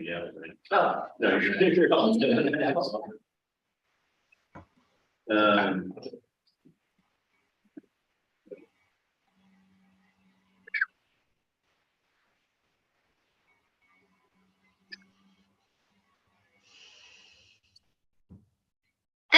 Yeah. Oh. No, you're all good.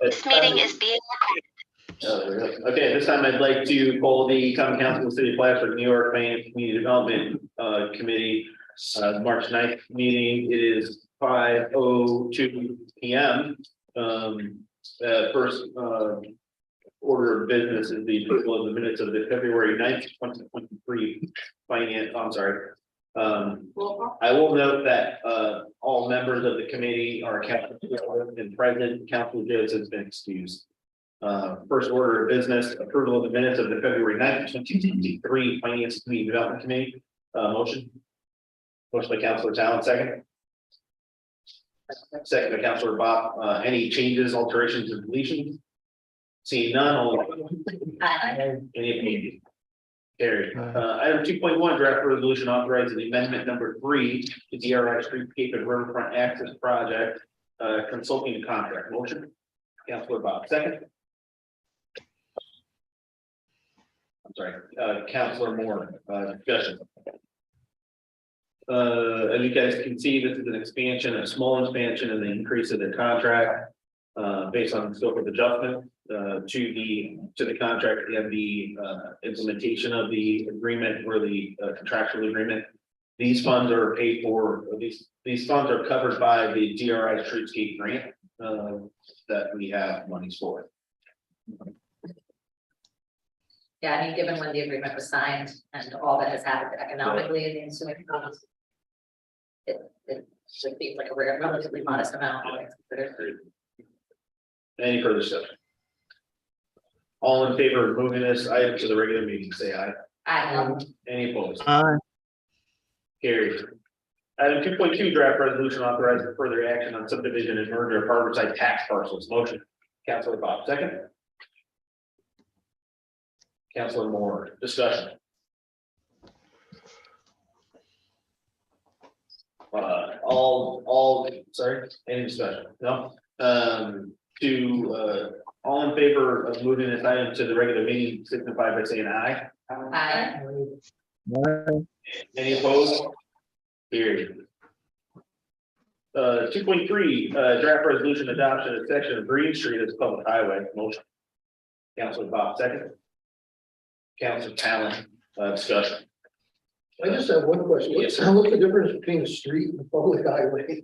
This meeting is being Okay, this time I'd like to call the common council of the city of Plattsburgh, New York, Maine Community Development Committee, March 9th meeting. It is 5:02 p.m. First order of business is the approval of the minutes of the February 9th, 2023 finance. I'm sorry. I will note that all members of the committee are and present. Council Jones has been excused. First order of business, approval of the minutes of the February 9th, 2023 Finance Committee Development Committee. Motion by Councilor Talon, second. Second by Councilor Bob. Any changes, alterations, or deletions? Seeing none, all any opinions? Carried. Item 2.1, draft resolution authorizing amendment number 3 to DRI Streetscape and Riverfront Access Project, consulting contract. Motion. Councilor Bob, second. I'm sorry, Councilor Moore, discussion. As you guys can see, this is an expansion, a small expansion and the increase of the contract based on the scope of adjustment to the contract and the implementation of the agreement or the contractual agreement. These funds are paid for, these funds are covered by the DRI Streetscape grant that we have monies for. Yeah, I mean, given when the agreement was signed and all that has happened economically in the ensuing months, it should be like a relatively modest amount. Any further discussion? All in favor of moving this item to the regular meeting, say aye. Any opposed? Carried. Item 2.2, draft resolution authorizing further action on subdivision and merger of harborside tax parcels. Motion. Councilor Bob, second. Councilor Moore, discussion. Sorry, any discussion? No. All in favor of moving this item to the regular meeting, signify by saying aye. Aye. Any opposed? Carried. 2.3, draft resolution adoption of section of Green Street as public highway. Motion. Councilor Bob, second. Councilor Talon, discussion. I just have one question. Yes, What's the difference between a street and a public highway?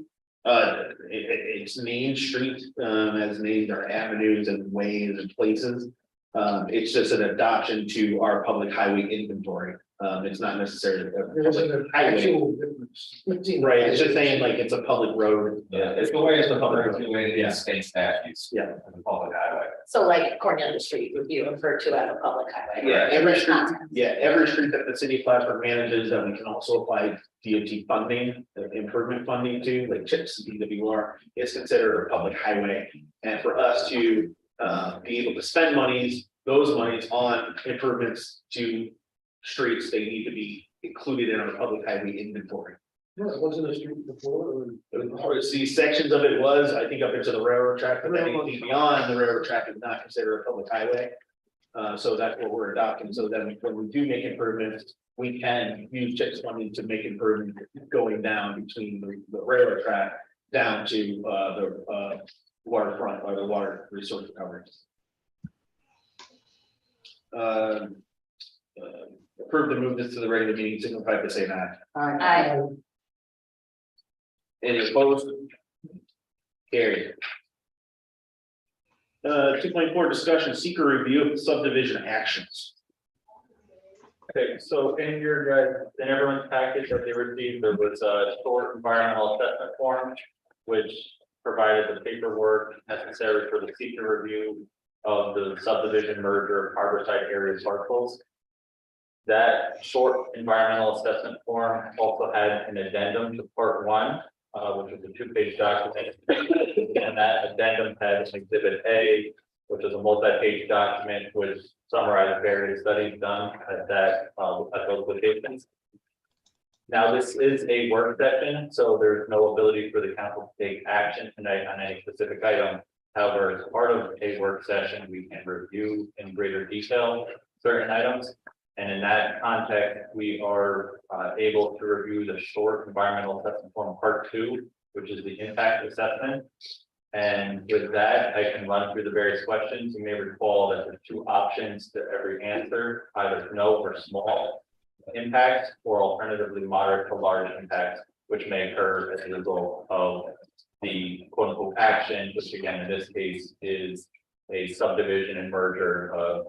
It's Main Street, as named are avenues and ways and places. It's just an adoption to our public highway inventory. It's not necessarily There isn't an actual difference. right. It's just saying like it's a public road. Yeah, it's the way it's the public, the way it is state statutes. Yeah. The public highway. So like Cornelia Street would be referred to as a public highway. Yeah, In every this street. context. Yeah, every street that the city of Plattsburgh manages that we can also apply DOT funding, improvement funding to, like CHIPS, DWR, is considered a public highway. And for us to be able to spend those monies on improvements to streets, they need to be included in our public highway inventory. No, it wasn't a street before. Or... See, sections of it was, I think, up into the railroad track, but then anything beyond the railroad track is not considered a public highway. So that's what we're adopting. So then when we do make improvements, we can use CHIPS funding to make improvement going down between the railroad track down to the waterfront or the water resource recovery. Approve to move this to the regular meeting, signify by saying aye. Aye. Any opposed? Carried. 2.4, discussion, seeker review of subdivision actions. Okay, so in your guys, in everyone's package that they received, there was a short environmental assessment form, which provided the paperwork necessary for the seeker review of the subdivision merger of harborside area parcels. That short environmental assessment form also had an addendum to part 1, which was a 2-page document. And that addendum had exhibit A, which is a multi-page document which summarized various studies done at those locations. Now, this is a work session, so there's no ability for the council to take action tonight on any specific item. However, as part of a work session, we can review in greater detail certain items. And in that context, we are able to review the short environmental assessment form part 2, which is the impact assessment. And with that, I can run through the various questions. You may recall that there's 2 options to every answer, either no or small impact, or alternatively moderate to large impact, which may occur as a result of the quote unquote action, which again, in this case, is a subdivision and merger of,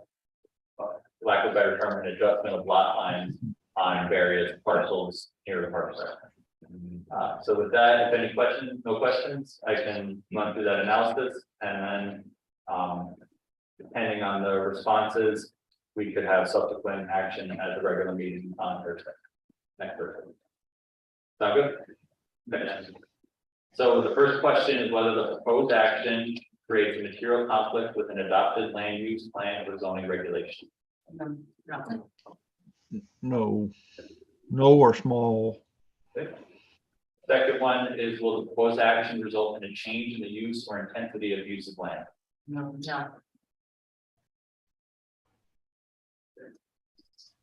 lack of a better term, an adjustment of lot lines on various parcels near the parcel. So with that, if any questions, no questions, I can run through that analysis, and then depending on the responses, we could have subsequent action at the regular meeting on Thursday. Next Thursday. Sound good? Okay. So the first question is whether the proposed action creates a material conflict with an adopted land use plan or zoning regulation. No. No, no or small. Okay. Second one is, will the proposed action result in a change in the use or intensity of use of land? No.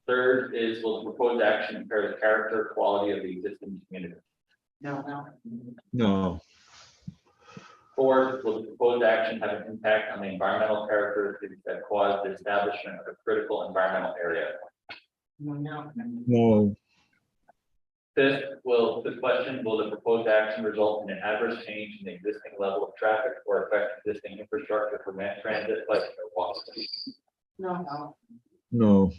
Third is, will the proposed action impair the character or quality of the existing community? No. No, Fourth, will the proposed action have an impact on the environmental characteristics that cause the establishment of a critical environmental area? No. no, Fifth, will the proposed action result in an adverse change in the existing level of traffic or affect existing infrastructure for mass transit, like walking? No. no,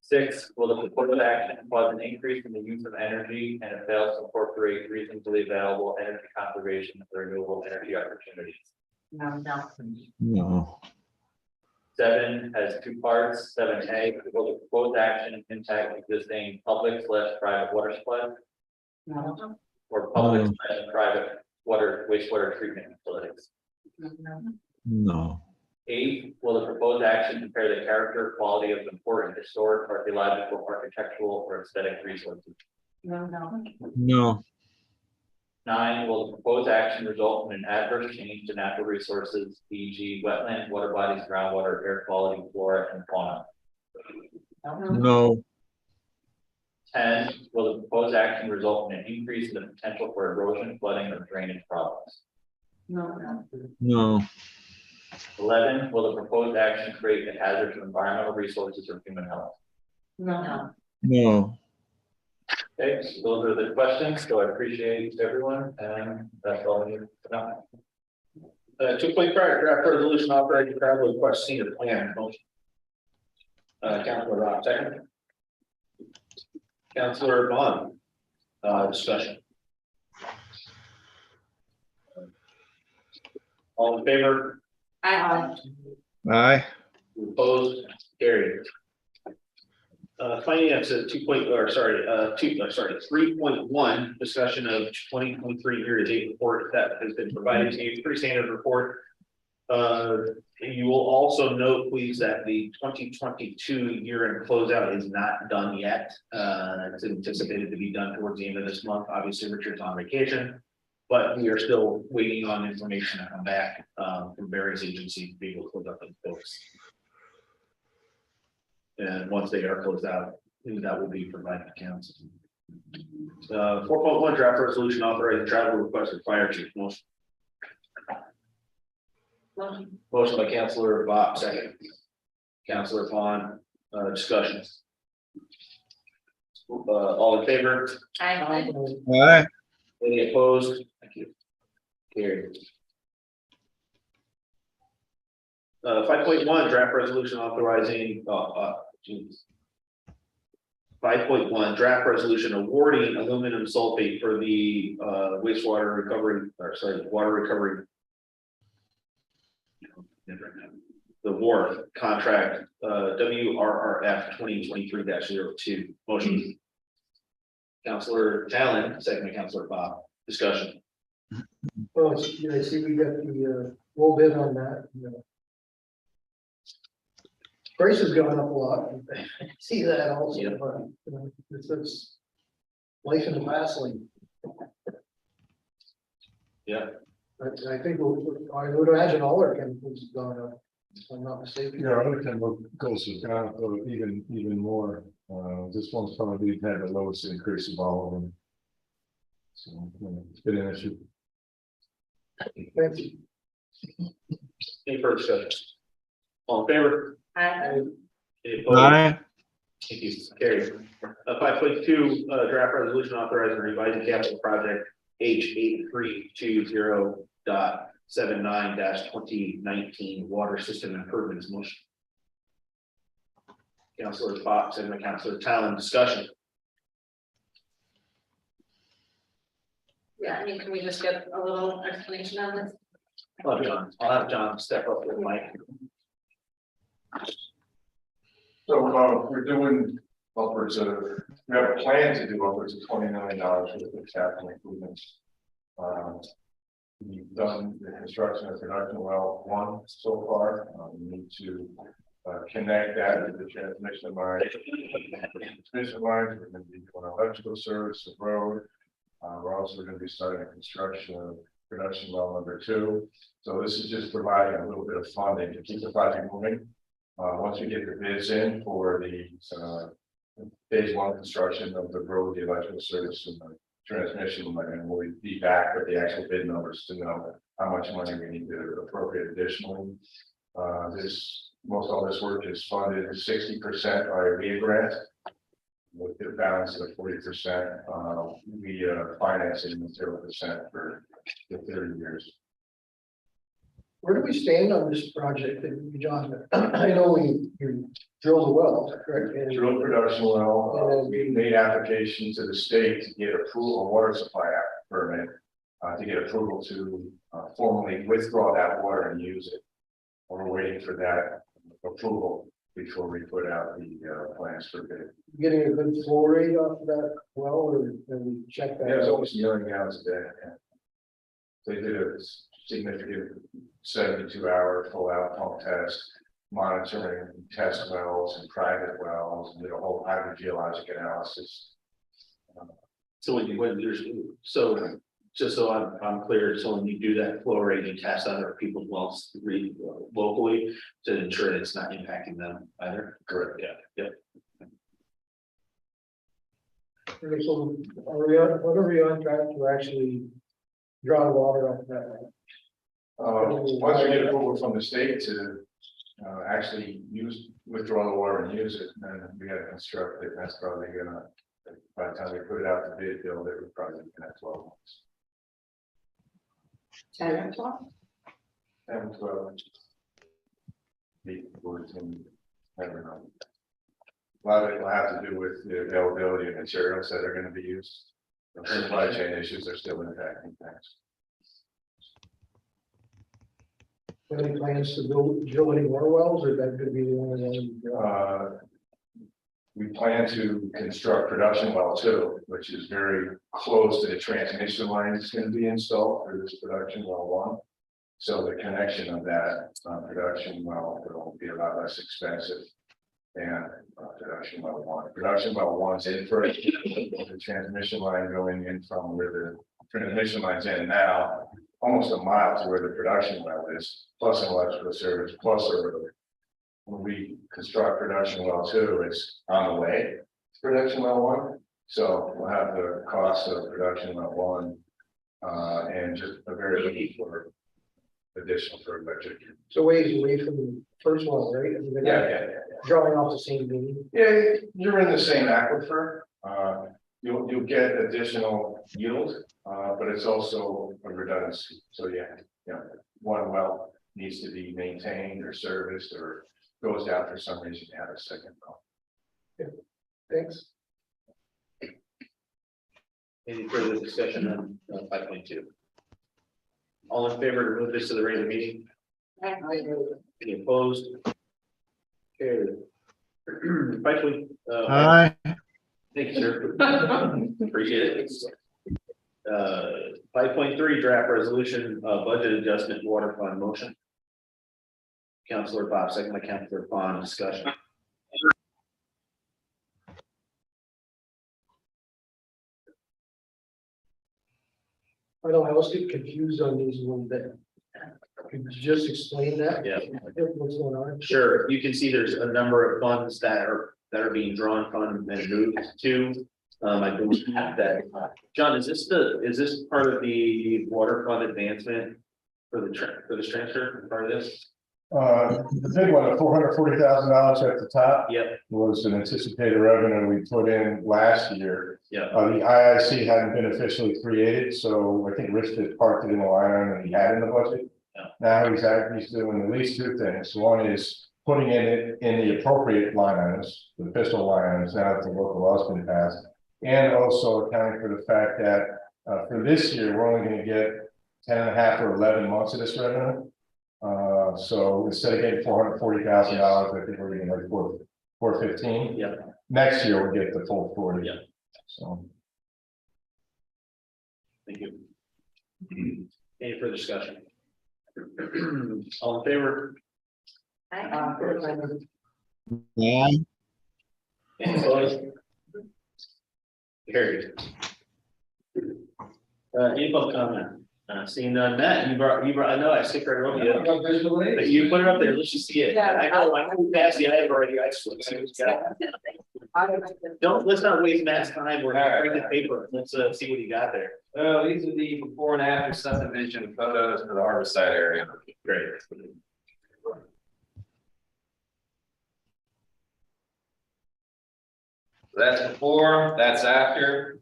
Six, will the proposed action cause an increase in the use of energy and it fails to incorporate reasonably available energy conservation or renewable energy opportunities? No. no, 7 has 2 parts. 7A, will the proposed action impact existing public/private water supply No. or public/private wastewater treatment facilities? no, 8, will the proposed action compare the character, quality of important historic, archaeological, architectural, or aesthetic resources? No. no, 9, will the proposed action result in an adverse change to natural resources, e.g. wetland, water bodies, groundwater, air quality, flora, and fauna? no, 10, will the proposed action result in an increase in the potential for erosion, flooding, or drainage problems? no, 11, will the proposed action create a hazard to environmental resources or human health? No. no. Okay, so those are the questions, so I appreciate everyone, and that's all I need to know. 2.5 draft resolution authorizing travel request senior plan. Motion. Councilor Rob, second. Councilor Vaughn, discussion. All in favor? Aye, Opposed? Carried. Finance at 3.1, discussion of 2023 year-to-date report that has been provided to you, pretty standard report. You will also note, please, that the 2022 year-end closeout is not done yet. It's anticipated to be done towards the end of this month. Obviously, Richard's on vacation, but we are still waiting on information to come back from various agencies to be able to close up those books. And once they are closed out, that will be provided to council. 4.1 draft resolution authorizing travel request for fire chief. Motion by Councilor Bob, second. Councilor Vaughn, discussions. All in favor? Aye. aye, Any opposed? Thank you. Carried. 5.1 draft resolution authorizing, 5.1 draft resolution awarding aluminum sulfate for the wastewater recovery, water recovery. The WARF contract, WRRF 2023-02. Motion. Councilor Talon, second by Councilor Bob. Discussion. Well, I see we got the low bid on that. Price has gone up a lot. I see that also, Yeah. but it's life in the fast lane. Yeah. I think, I would imagine all our chemicals have gone up, if I'm not mistaken. Yeah, other chemical goes down even more. This one's probably had the lowest increase of all of them. So, it's been an issue. Thank you. Any further discussion? All in favor? Any opposed? Aye. Thank you, carried. 5.2, draft resolution authorizing revising capital project H832.79-2019 water system improvements motion. Councilor Fox and Councilor Talon, discussion. Yeah, I mean, can we just get a little explanation on this? I'll have John step up with Mike. So, we're doing upwards of, we have a plan to do upwards of $20 million worth of capital improvements. We've done the construction of production well 1 so far. We need to connect that to the transmission line. Transmission lines, we're going to be doing electrical service, the road. We're also going to be starting a construction of production well number 2. So this is just providing a little bit of funding to keep the project moving. Once we get the bids in for the phase 1 construction of the road, the electrical service, and the transmission line, and we'll be back with the actual bid numbers to know how much money we need to appropriate additionally. Most all this work is funded 60% by a RIA grant, with the balance of 40% we financing 0% for the 30 years. Where do we stand on this project, John? I know you drilled a well, is that correct? And- Drilled production well, we made application to the state to get approval, a water supply permit, to get approval to formally withdraw that water and use it. We're waiting for that approval before we put out the plans for bid. Getting a good flow rate off of that well, or can we check that? Yeah, it's out? almost 1 million gallons a day. Yeah. They did a significant 72-hour full out pump test, monitoring test wells and private wells, and did a whole hydrogeologic analysis. So so just so I'm clear, so when you do that flow rate, you test other people's wells locally to ensure that it's not impacting them either. Correct. Yeah. Yep. Okay, so what are we on track to actually draw water off that well? Once we get approval from the state to actually withdraw the water and use it, then we got to construct it. That's probably gonna, by the time we put it out to bid, build it, would probably be 12 months. 10 or 12? 10, 12. Meet words and never know. A lot of it will have to do with the availability of materials that are going to be used. The supply chain issues are still impacting things. Any plans to drill any more wells, or that could be the only one? you drill? We plan to construct production well 2, which is very close to the transmission line that's going to be installed for this production well 1. So the connection of that production well will be a lot less expensive than production well 1. Production well 1's in first, the transmission line going in from where the transmission line's in now, almost a mile to where the production well is, plus an electrical service, plus a road. When we construct production well 2, it's on the way to production well 1. So we'll have the cost of production well 1 and just a very little for additional for electric. So ways away from the first one, right? I mean, they're Yeah. drawing off the same beam. Yeah, you're in the same aquifer. You'll get additional yield, but it's also a redundancy. So one well needs to be maintained or serviced or goes down for some reason, you have a second well. Thanks. Any further discussion on 5.2? All in favor to move this to the regular meeting? Any opposed? Carried. 5.2. Aye. Thank you, sir. Appreciate it. 5.3 draft resolution, budget adjustment water fund motion. Councilor Bob, second by Councilor Bond, discussion. I know I always get confused on these a little bit. Could you just explain that? Yeah. What's going on? Sure, you can see there's a number of funds that are being drawn from and moved to. I believe that, John, is this part of the water fund advancement for this transfer, part of this? The big one, the $440,000 at the top Yep, was an anticipated revenue we put in last year. yep, The IIC hadn't been officially created, so I think Rich just parked it in the line item that he had in the budget. Yeah. Now he's doing at least two things. One is putting it in the appropriate line items, the fiscal line items, now that the local law's been passed. And also accounting for the fact that for this year, we're only gonna get 10.5 or 11 months of this revenue. So instead of getting $440,000, I think we're getting like 415. yeah, Next year, we'll get the full 40. Yeah. So. thank you. Any further discussion? All in favor? Hi. Aye. Any opposed? Carried. Any public comment? Seeing none, Matt, you brought, I know I skipped right over you. But you put it up there, let's just see it. I know fast the item already, I just want to see what you got. Let's not waste Matt's time, we're bringing the paper, let's see what you got there. These are the before and after subdivision photos for the Harborside area. Great. That's before, that's after.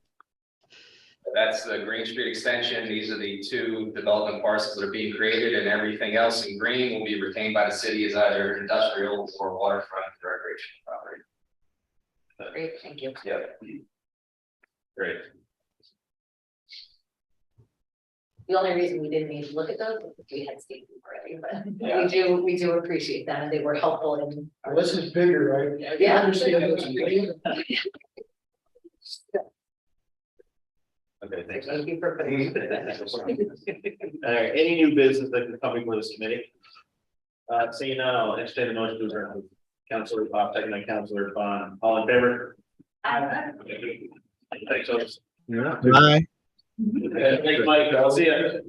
That's the Green Street extension. These are the two development parcels that are being created, and everything else in green will be retained by the city as either industrial or waterfront recreation property. Great, thank you. Yep. Great. The only reason we didn't need to look at those was because we had seen them already, but Yeah. we do appreciate them, and they were helpful in. Well, this is bigger, right? I can Yeah. understand what's big. Okay, thanks. Thank you for putting. All right, any new business that can come before this committee? Seeing none, I'll entertain a motion to adjourn. Councilor Pop, second by Councilor Bond, all in favor? Thanks, folks. Aye. Thanks, Mike, I'll see you.